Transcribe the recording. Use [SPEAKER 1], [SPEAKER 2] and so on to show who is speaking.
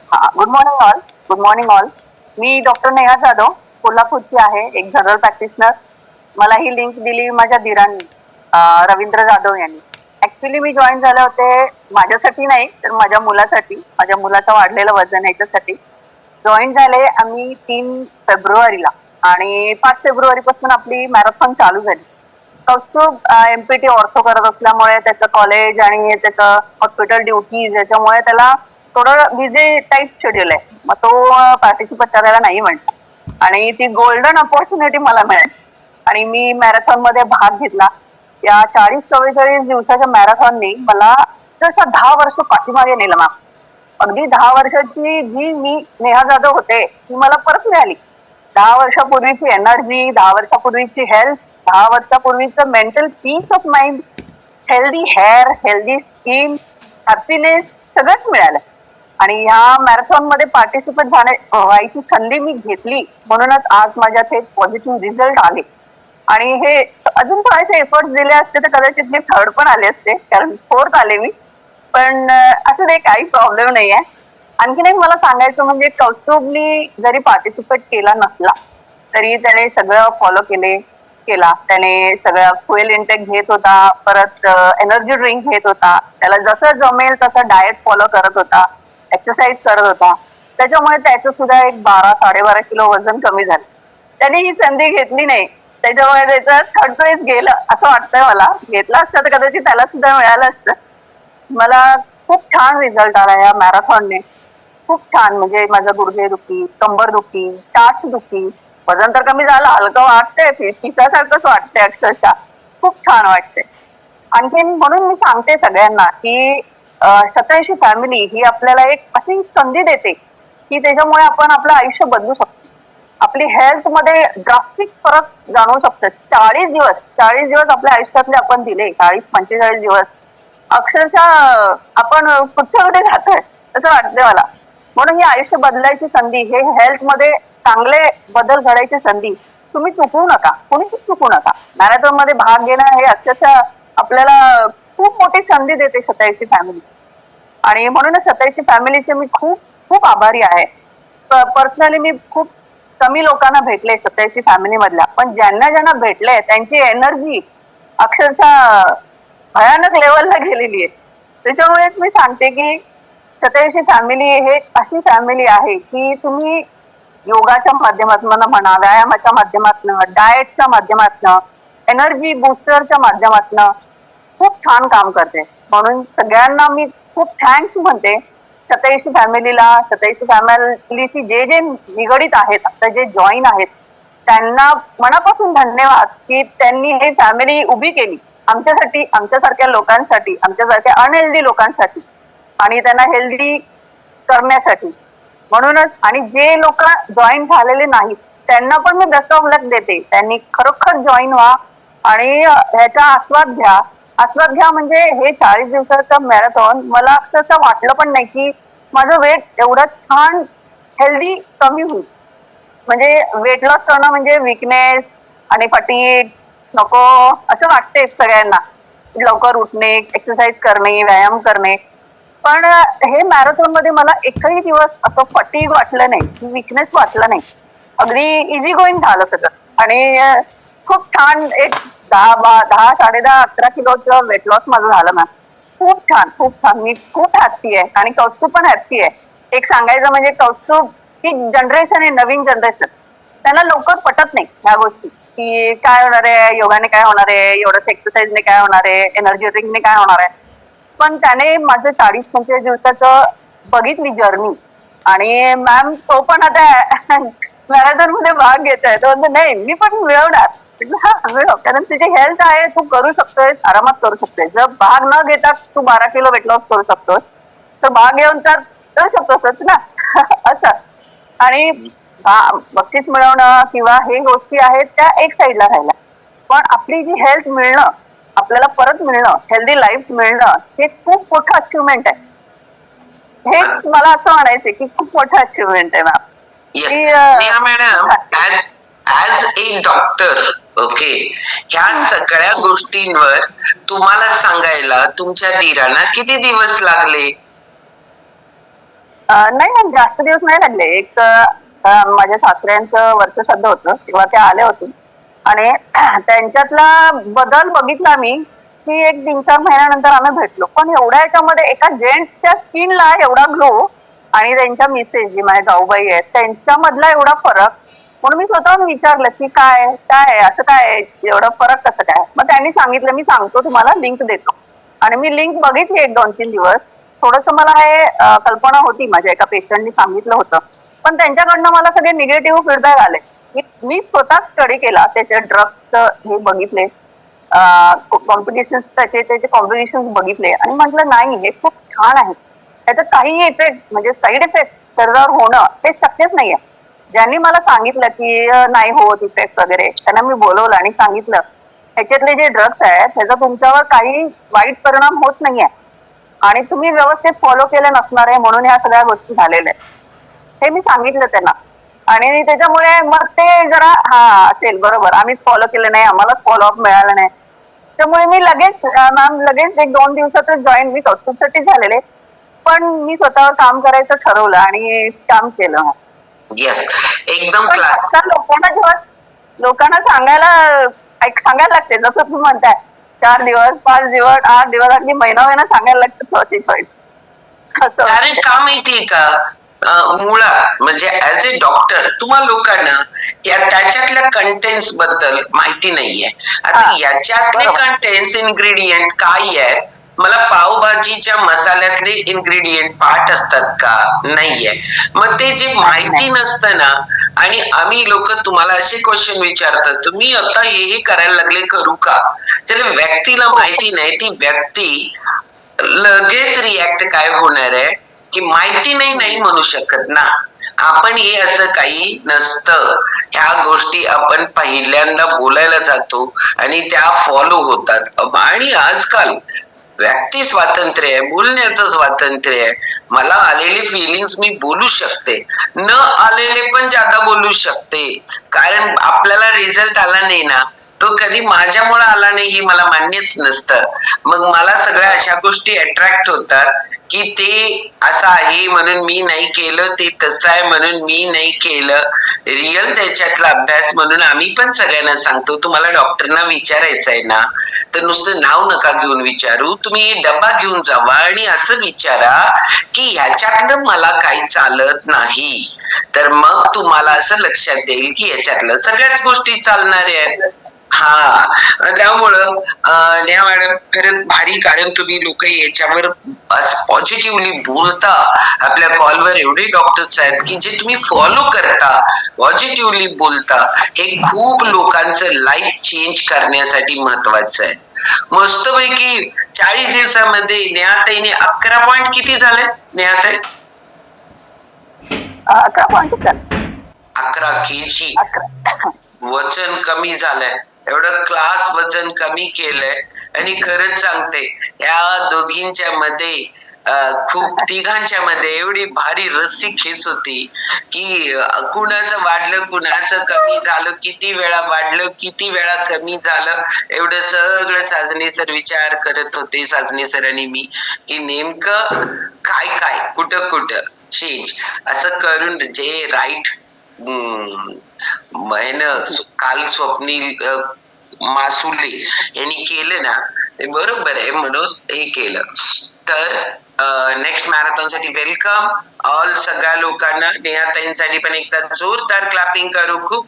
[SPEAKER 1] हां, good morning all. Good morning all. मी doctor Neha Jadhav, कोल्हापूरची आहे, एक जनरल प्रॅक्टिशनर. मला ही लिंक दिली माझ्या दीरांनी, रवींद्र जाधव यांनी. ॲक्चुअली मी जॉइन झाले होते माझ्यासाठी नाही, तर माझ्या मुलासाठी, माझ्या मुलाचं वाढलेलं वजन ह्याच्यासाठी. जॉइन झाले आम्ही 3 फेब्रुवारीला आणि 5 फेब्रुवारीपासून आपली मॅरेथॉन चालू झाली. कौस्तुभ एमपीटी ऑर्थो करत असल्यामुळे त्याचं कॉलेज आणि त्याचं हॉस्पिटल ड्युटीज याच्यामुळे त्याला थोडं बिझी टाईप शेड्यूल आहे. मग तो पार्टिसिपेट करायला नाही म्हणला आणि ती गोल्डन अपॉर्च्युनिटी मला मिळाली आणि मी मॅरेथॉन मध्ये भाग घेतला. या 40-44 दिवसाच्या मॅरेथॉननी मला जसं 10 वर्ष पाठीमागे नेलं मॅम. अगदी 10 वर्षाची जी मी नेहा जाधव होते ती मला परत मिळाली. 10 वर्षापूर्वीची एनर्जी, 10 वर्षापूर्वीची हेल्थ, 10 वर्षापूर्वीचं mental peace of mind, healthy hair, healthy skin, happiness सगळंच मिळालं. आणि ह्या मॅरेथॉन मध्ये पार्टिसिपेट व्हायची संधी मी घेतली म्हणूनच आज माझ्यात हे पॉझिटिव्ह रिझल्ट आले. आणि हे अजून थोडेसे एफर्ट्स दिले असते तर कदाचित मी थर्ड पण आले असते, कारण फोर्थ आले मी. पण असं ते काही प्रॉब्लेम नाहीये. आणखीन एक मला सांगायचं म्हणजे कौस्तुभनी जरी पार्टिसिपेट केला नसला तरी त्याने सगळं फॉलो केला. त्याने सगळं फुएल इंटेक घेत होता, परत एनर्जी ड्रिंक घेत होता, त्याला जसं जमेल तसं डाएट फॉलो करत होता, एक्सरसाइज करत होता. त्याच्यामुळे त्याचं सुद्धा एक 12-12.5 किलो वजन कमी झालं. त्याने ही संधी घेतली नाही, त्याच्यामुळे त्याचं थर्ड प्लेस गेलं असं वाटतंय मला. घेतला असतं तर कदाचित त्याला सुद्धा मिळालं असतं. मला खूप छान रिझल्ट आला या मॅरेथॉनने. खूप छान, म्हणजे माझं गुडघे दुखी, कंबर दुखी, टाच दुखी, वजन तर कमी झालं, हलकं वाटतंय, पिसासारखंच वाटतंय अक्षरशः. खूप छान वाटतंय. आणखीन म्हणून मी सांगते सगळ्यांना की सत्याऐंशी फॅमिली ही आपल्याला एक अशी संधी देते की त्याच्यामुळे आपण आपलं आयुष्य बदलू शकतो. आपली हेल्थ मध्ये ड्रास्टिक फरक जाणवू शकतो. 40 दिवस आपल्या आयुष्यातले आपण दिले, 40-45 दिवस अक्षरशः आपण कुठच्या कुठे जातोय असं वाटतंय मला. म्हणून ही आयुष्य बदलायची संधी, हे हेल्थ मध्ये चांगले बदल घडायची संधी तुम्ही चुकवू नका, कोणीच चुकवू नका. मॅरेथॉन मध्ये भाग घेणं हे अक्षरशः आपल्याला खूप मोठी संधी देते 87 फॅमिली. आणि म्हणूनच 87 फॅमिलीचे मी खूप खूप आभारी आहे. पर्सनली मी खूप कमी लोकांना भेटले 87 फॅमिली मधल्या, पण ज्यांना ज्यांना भेटले त्यांची एनर्जी अक्षरशः भयानक लेवलला गेलेली आहे. त्याच्यामुळेच मी सांगते की 87 फॅमिली हे अशी फॅमिली आहे की तुम्ही योगाच्या माध्यमातून म्हणा, व्यायामाच्या माध्यमातून, डाएटच्या माध्यमातून, एनर्जी बुस्टरच्या माध्यमातून खूप छान काम करते. म्हणून सगळ्यांना मी खूप थँक्स म्हणते. 87 फॅमिलीला, 87 फॅमिलीशी जे जे निगडित आहेत, आता जे जॉईन आहेत, त्यांना मनापासून धन्यवाद की त्यांनी हे फॅमिली उभी केली आमच्यासाठी, आमच्यासारख्या लोकांसाठी, आमच्यासारख्या अनहेल्दी लोकांसाठी आणि त्यांना हेल्दी करण्यासाठी. म्हणूनच आणि जे लोक जॉईन झालेले नाहीत त्यांना पण मी बेस्ट ऑफ लक देते. त्यांनी खरोखर जॉईन व्हा आणि ह्याचा आस्वाद घ्या म्हणजे हे 40 दिवसाचा मॅरेथॉन मला अक्षरशः वाटलं पण नाही की माझं वेट एवढं छान हेल्दी कमी होईल. म्हणजे वेट लॉस करणं म्हणजे विकनेस आणि फटीग नको असं वाटते सगळ्यांना. लवकर उठणे, एक्सरसाइज करणे, व्यायाम करणे. पण हे मॅरेथॉन मध्ये मला एकही दिवस असं फटीग वाटलं नाही, विकनेस वाटलं नाही. अगदी इझी गोईंग झालं सगळं. आणि खूप छान एक 10, 10, 10, 11 किलोचं वेट लॉस माझं झालं मॅम. खूप छान, खूप छान. मी खूप हॅप्पी आहे आणि कौस्तुभ पण हॅप्पी आहे. एक सांगायचं म्हणजे कौस्तुभ ही जनरेशन आहे, नवीन जनरेशन. त्यांना लवकर पटत नाही ह्या गोष्टी की काय होणार आहे, योगाने काय होणार आहे, एवढंच एक्सरसाइजने काय होणार आहे, एनर्जी ड्रिंकने काय होणार आहे. पण त्याने माझं 40-45 दिवसाचं बघितली जर्नी. आणि मॅम तो पण आता मॅरेथॉन मध्ये भाग घेतोय. तो म्हणतो नाही मी पण मिळवणार. म्हटलं हा मिळव, कारण तुझी हेल्थ आहे, तू करू शकतोय, आरामात करू शकतोय. जर भाग न घेता तू 12 किलो वेट लॉस करू शकतोस तर भाग घेऊन तर करू शकतोस ना असं. आणि बक्षीस मिळवणं किंवा हे गोष्टी आहेत त्या एक साईडला राहिल्या, पण आपली जी हेल्थ मिळणं, आपल्याला परत मिळणं, हेल्दी लाईफ मिळणं हे खूप मोठं अचिव्हमेंट आहे. हेच मला असं म्हणायचंय की खूप मोठं अचिव्हमेंट आहे मॅम.
[SPEAKER 2] येस
[SPEAKER 1] की
[SPEAKER 2] Neha madam, as as a doctor, okay, ह्या सगळ्या गोष्टींवर तुम्हाला सांगायला तुमच्या दीरांना किती दिवस लागले?
[SPEAKER 1] नाही नाही, जास्त दिवस नाही लागले. एक माझ्या सासऱ्यांचं वर्षश्राद्ध होतं तेव्हा ते आले होते आणि त्यांच्यातला बदल बघितला मी की एक 3-4 महिन्यानंतर आम्ही भेटलो. पण एवढ्या याच्यामध्ये एका जेंट्सच्या स्किनला एवढा ग्लो आणि त्यांच्या मिसेस जी माझ्या जाऊबाई आहेत त्यांच्यामधला एवढा फरक. म्हणून मी स्वतःहून विचारलं की काय काय असं काय एवढा फरक कसं काय. मग त्यांनी सांगितलं मी सांगतो तुम्हाला लिंक देतो आणि मी लिंक बघितली एक 2-3 दिवस. थोडस मला हे कल्पना होती माझ्या एका पेशंटनी सांगितलं होतं. पण त्यांच्याकडनं मला सगळे निगेटिव्ह फीडबॅक आले. मी स्वतः स्टडी केला त्याच्या ड्रग्सचं हे बघितले कॉम्पिटिशन त्याचे कॉम्बिनेशन बघितले आणि म्हटलं नाही हे खूप छान आहे. त्याचं काही इफेक्ट म्हणजे साईड इफेक्ट शरीरावर होणं ते शक्यच नाहीये. ज्यांनी मला सांगितलं की नाही होत इफेक्ट वगैरे त्यांना मी बोलवलं आणि सांगितलं ह्याच्यातले जे ड्रग्स आहेत त्याचा तुमच्यावर काही वाईट परिणाम होत नाहीये आणि तुम्ही व्यवस्थित फॉलो केलं नसणार आहे म्हणून ह्या सगळ्या गोष्टी झालेल्या आहेत. हे मी सांगितलं त्यांना आणि त्याच्यामुळे मग ते जरा हा असेल बरोबर आम्हीच फॉलो केलं नाही आम्हालाच फॉलोअप मिळालं नाही. त्यामुळे मी लगेच मॅम लगेच 1-2 दिवसातच जॉईन मी कौतुकसाठी झालेले. पण मी स्वतःवर काम करायचं ठरवलं आणि काम केलं.
[SPEAKER 2] येस, एकदम
[SPEAKER 1] पण
[SPEAKER 2] क्लास.
[SPEAKER 1] आजकाल लोकांना सांगायला लागते जसं तुम्ही म्हणताय 4 दिवस 5 दिवस 8 दिवस अगदी महिना सांगायला लागतं स्वतःची चॉईस असं
[SPEAKER 2] कारण
[SPEAKER 1] होतं.
[SPEAKER 2] का माहितीये का, मुळात म्हणजे ऍज अ डॉक्टर तुम्हा लोकांना त्याच्यातल्या कंटेंट्स बद्दल माहिती नाहीये. आता
[SPEAKER 1] हा
[SPEAKER 2] याच्यातले
[SPEAKER 1] बरोबर
[SPEAKER 2] कंटेंट्स इन्ग्रेडियंट काय आहेत, मला पावभाजीच्या मसाल्यातले इन्ग्रेडियंट पाठ असतात का, नाहीये. मग ते जे
[SPEAKER 1] नाही
[SPEAKER 2] माहिती
[SPEAKER 1] नाही
[SPEAKER 2] नसतं ना, आणि आम्ही लोक तुम्हाला असे क्वेश्चन विचारत असतो, मी आता हे करायला लागले करू का, त्याला व्यक्तीला
[SPEAKER 1] हो
[SPEAKER 2] माहिती नाही. ती व्यक्ती लगेच रिॲक्ट काय होणार आहे की माहिती नाही नाही म्हणू शकत ना. आपण हे असं काही नसतं. ह्या गोष्टी आपण पहिल्यांदा बोलायला जातो आणि त्या फॉलो होतात. आणि आजकाल व्यक्ती स्वातंत्र्य आहे, बोलण्याचं स्वातंत्र्य आहे. मला आलेली फिलिंग्स मी बोलू शकते, न आलेले पण जादा बोलू शकते. कारण आपल्याला रिझल्ट आला नाही ना, तो कधी माझ्यामुळे आला नाही हे मला मान्यच नसतं. मग मला सगळ्या अशा गोष्टी अट्रॅक्ट होतात की ते असं आहे म्हणून मी नाही केलं, ते तसं आहे म्हणून मी नाही केलं. रिअल त्याच्यातला अभ्यास म्हणून आम्ही पण सगळ्यांना सांगतो, तुम्हाला डॉक्टरना विचारायचं आहे ना तर नुसतं नाव नका घेऊन विचारू, तुम्ही डबा घेऊन जावा आणि असं विचारा की ह्याच्यातलं मला काही चालत नाही. तर मग तुम्हाला असं लक्षात येईल की याच्यातलं सगळ्याच गोष्टी चालणाऱ्या आहेत. हा, त्यामुळं नेहा मॅडम खरंच भारी, कारण तुम्ही लोक याच्यावर पॉझिटिव्हली बोलता. आपल्या कॉलवर एवढे डॉक्टर्स आहेत की जे तुम्ही फॉलो करता, पॉझिटिव्हली बोलता. हे खूप लोकांचं लाईफ चेंज करण्यासाठी महत्वाचं आहे. मस्तपैकी 40 दिवसामध्ये नेहाताईने 11 पॉइंट किती झाले नेहाताई?
[SPEAKER 1] 11 पॉईंट
[SPEAKER 2] 11 केजी
[SPEAKER 1] 11
[SPEAKER 2] वजन कमी झालंय. एवढं क्लास वजन कमी केलंय. आणि खरंच सांगते या दोघींच्या मध्ये खूप तिघांच्या मध्ये एवढी भारी रस्सी खेच होती की कुणाचं वाढलं कुणाचं कमी झालं, किती वेळा वाढलं किती वेळा कमी झालं, एवढं सगळं साजने सर विचार करत होते, साजने सर आणि मी, की नेमकं काय काय कुठं कुठं चेंज असं करून जे राईट काल स्वप्नील मासुले यांनी केलं ना ते बरोबर आहे म्हणून हे केलं. तर नेक्स्ट मॅरेथॉन साठी वेलकम ऑल सगळ्या लोकांना. नेहाताईंसाठी पण एकदा जोरदार क्लॅपिंग करू. खूप